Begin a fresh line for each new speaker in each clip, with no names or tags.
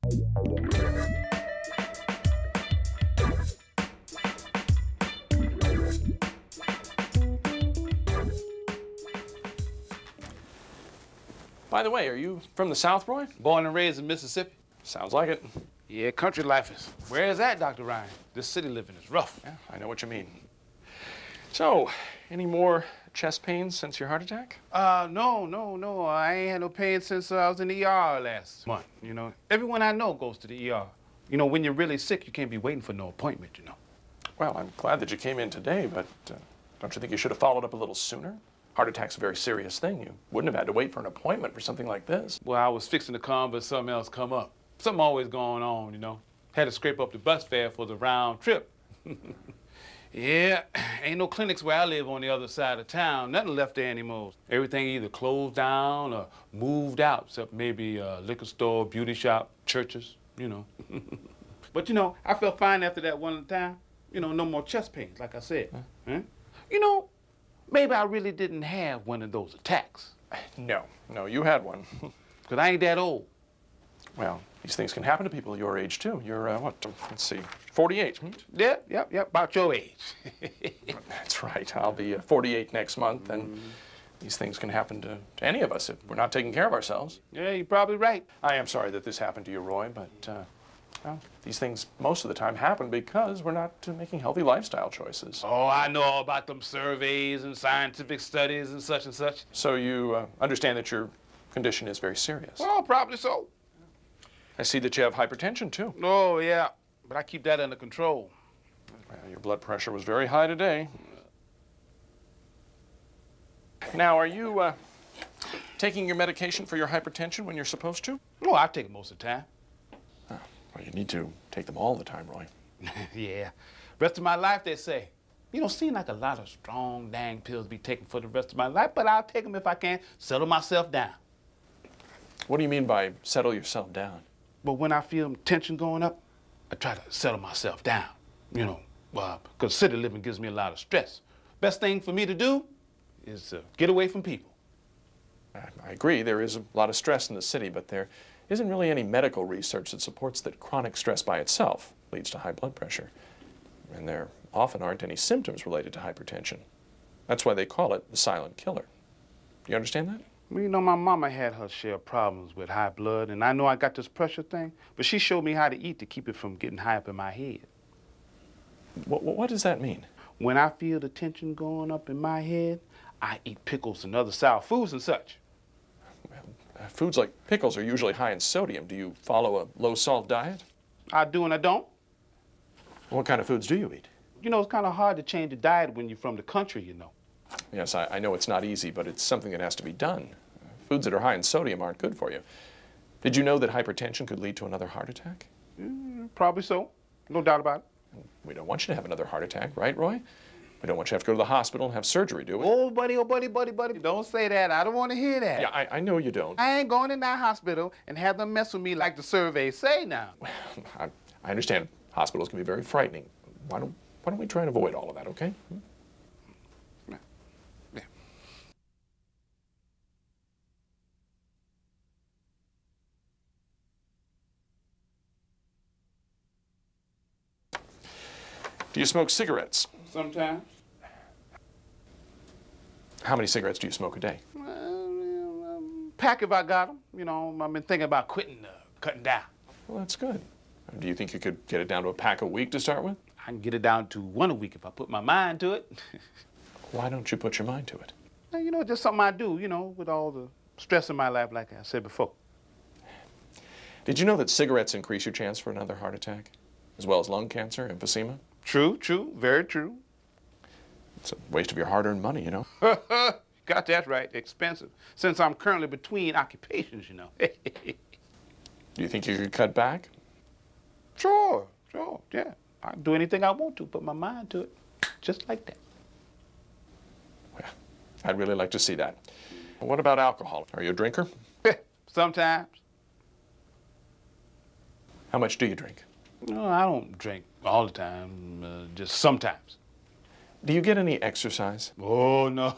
By the way, are you from the South, Roy?
Born and raised in Mississippi.
Sounds like it.
Yeah, country life is. Where is that, Dr. Ryan? This city living is rough.
Yeah, I know what you mean. So, any more chest pains since your heart attack?
No. I ain't had no pain since I was in the ER last month, you know. Everyone I know goes to the ER. You know, when you're really sick, you can't be waiting for no appointment, you know.
Well, I'm glad that you came in today, but don't you think you should have followed up a little sooner? Heart attack's a very serious thing. You wouldn't have had to wait for an appointment for something like this.
Well, I was fixing to come, but something else come up. Something always going on, you know. Had to scrape up the bus fare for the round trip. Yeah, ain't no clinics where I live on the other side of town. Nothing left there anymore. Everything either closed down or moved out, except maybe a liquor store, beauty shop, churches, you know. But, you know, I felt fine after that one time. You know, no more chest pains, like I said. Huh? You know, maybe I really didn't have one of those attacks.
No, you had one.
Because I ain't that old.
Well, these things can happen to people your age, too. You're, what, let's see, 48, hmm?
Yep, about your age.
That's right. I'll be 48 next month, and these things can happen to any of us if we're not taking care of ourselves.
Yeah, you're probably right.
I am sorry that this happened to you, Roy, but, well, these things most of the time happen because we're not making healthy lifestyle choices.
Oh, I know all about them surveys and scientific studies and such.
So you understand that your condition is very serious?
Well, probably so.
I see that you have hypertension, too.
Oh, yeah, but I keep that under control.
Well, your blood pressure was very high today. Now, are you taking your medication for your hypertension when you're supposed to?
Oh, I take it most of the time.
Oh, well, you need to take them all the time, Roy.
Yeah. Rest of my life, they say. You know, seem like a lot of strong, dang pills to be taken for the rest of my life, but I'll take them if I can, settle myself down.
What do you mean by settle yourself down?
But when I feel tension going up, I try to settle myself down, you know, because city living gives me a lot of stress. Best thing for me to do is get away from people.
I agree, there is a lot of stress in the city, but there isn't really any medical research that supports that chronic stress by itself leads to high blood pressure. And there often aren't any symptoms related to hypertension. That's why they call it the silent killer. Do you understand that?
Well, you know, my mama had her share of problems with high blood, and I know I got this pressure thing, but she showed me how to eat to keep it from getting high up in my head.
What does that mean?
When I feel the tension going up in my head, I eat pickles and other sour foods and such.
Well, foods like pickles are usually high in sodium. Do you follow a low-salt diet?
I do and I don't.
What kind of foods do you eat?
You know, it's kind of hard to change a diet when you're from the country, you know.
Yes, I know it's not easy, but it's something that has to be done. Foods that are high in sodium aren't good for you. Did you know that hypertension could lead to another heart attack?
Probably so. No doubt about it.
We don't want you to have another heart attack, right, Roy? We don't want you to have to go to the hospital and have surgery, do we?
Oh, buddy. Don't say that. I don't want to hear that.
Yeah, I know you don't.
I ain't going in that hospital and have them mess with me like the surveys say now.
Well, I understand hospitals can be very frightening. Why don't we try and avoid all of that, okay? Do you smoke cigarettes?
Sometimes.
How many cigarettes do you smoke a day?
Pack if I got them. You know, I've been thinking about cutting down.
Well, that's good. Do you think you could get it down to a pack a week to start with?
I can get it down to one a week if I put my mind to it.
Why don't you put your mind to it?
You know, just something I do, you know, with all the stress in my life, like I said before.
Did you know that cigarettes increase your chance for another heart attack, as well as lung cancer, emphysema?
True, very true.
It's a waste of your hard-earned money, you know.
Got that right, expensive. Since I'm currently between occupations, you know.
Do you think you could cut back?
Sure, yeah. I can do anything I want to, put my mind to it, just like that.
Well, I'd really like to see that. What about alcohol? Are you a drinker?
Sometimes.
How much do you drink?
No, I don't drink all the time, just sometimes.
Do you get any exercise?
Oh, no.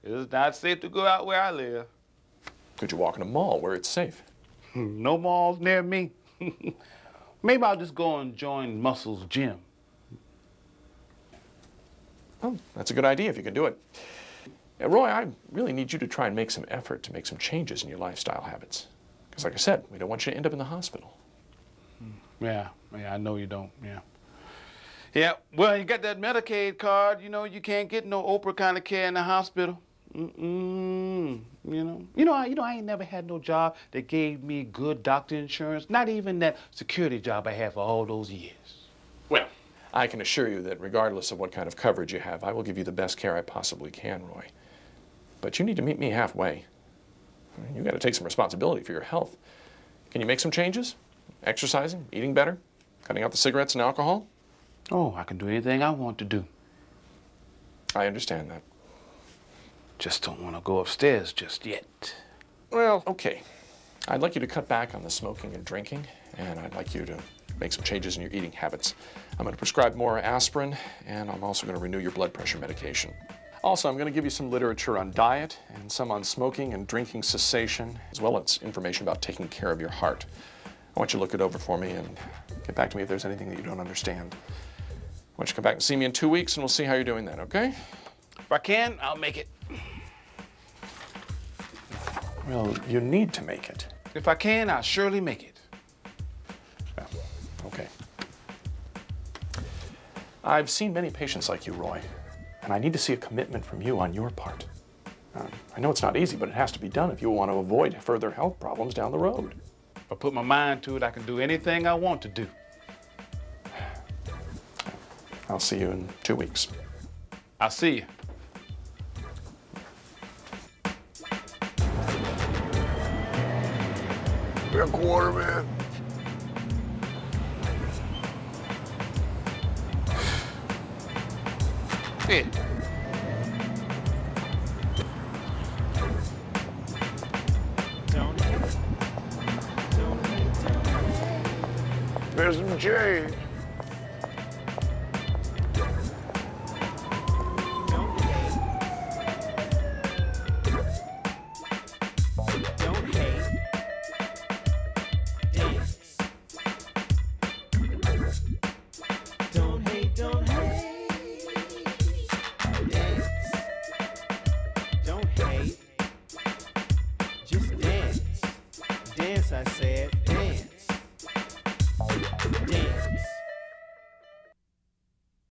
It's not safe to go out where I live.
Could you walk in a mall where it's safe?
No malls near me. Maybe I'll just go and join Muscle's gym.
Oh, that's a good idea if you can do it. Roy, I really need you to try and make some effort to make some changes in your lifestyle habits. Because like I said, we don't want you to end up in the hospital.
Yeah, I know you don't, yeah. Yeah, well, you got that Medicaid card, you know, you can't get no Oprah kind of care in the hospital. You know, I ain't never had no job that gave me good doctor insurance, not even that security job I had for all those years.
Well, I can assure you that regardless of what kind of coverage you have, I will give you the best care I possibly can, Roy. But you need to meet me halfway. You've got to take some responsibility for your health. Can you make some changes? Exercising, eating better, cutting out the cigarettes and alcohol?
Oh, I can do anything I want to do.
I understand that.
Just don't want to go upstairs just yet.
Well, okay. I'd like you to cut back on the smoking and drinking, and I'd like you to make some changes in your eating habits. I'm going to prescribe more aspirin, and I'm also going to renew your blood pressure medication. Also, I'm going to give you some literature on diet and some on smoking and drinking cessation, as well as information about taking care of your heart. I want you to look it over for me and get back to me if there's anything that you don't understand. I want you to come back and see me in 2 weeks, and we'll see how you're doing then, okay?
If I can, I'll make it.
Well, you need to make it.
If I can, I'll surely make it.
Okay. I've seen many patients like you, Roy, and I need to see a commitment from you on your part. I know it's not easy, but it has to be done if you want to avoid further health problems down the road.
If I put my mind to it, I can do anything I want to do.
I'll see you in 2 weeks.
I'll see you.
Got a quarter, man.
Yeah.
There's some change.
Just dance. Dance, I said.